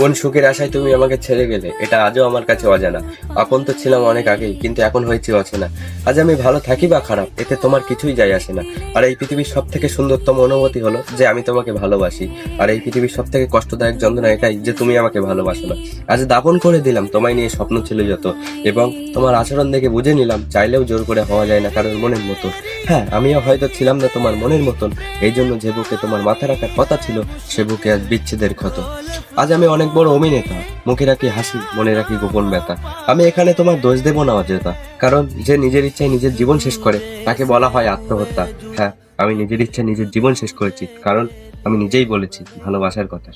কোন সুখের আশায় তুমি আমাকে ছেড়ে গেলে এটা আজও আমার কাছে অজানা। আপন তো ছিলাম অনেক আগেই, কিন্তু এখন হয়েছে অচেনা। আজ আমি ভালো থাকি বা খারাপ, এতে তোমার কিছুই যায় আসে না। আর এই পৃথিবীর সব থেকে সুন্দরতম অনুভূতি হলো যে আমি তোমাকে ভালোবাসি। আর এই পৃথিবীর সব থেকে কষ্টদায়ক যন্ত্রণা এটাই যে তুমি আমাকে ভালোবাসো না। আজ দাপন করে দিলাম তোমায় নিয়ে স্বপ্ন ছিল যত, এবং তোমার আচরণ দেখে বুঝে নিলাম চাইলেও জোর করে হওয়া যায় না কারোর মনের মতো। হ্যাঁ, আমিও হয়তো ছিলাম না তোমার মনের মতন, এই জন্য যে বুকে তোমার মাথা রাখার কথা ছিল সে বুকে আজ বিচ্ছেদের ক্ষত। আজ আমি অনেক বড় অভিনেতা, মুখে রাখি হাসি, মনে রাখি গোপন ব্যথা। আমি এখানে তোমার দোষ দেব না অযথা, কারণ যে নিজের ইচ্ছায় নিজের জীবন শেষ করে তাকে বলা হয় আত্মহত্যা। হ্যাঁ, আমি নিজের ইচ্ছায় নিজের জীবন শেষ করেছি, কারণ আমি নিজেই বলেছি ভালোবাসার কথা।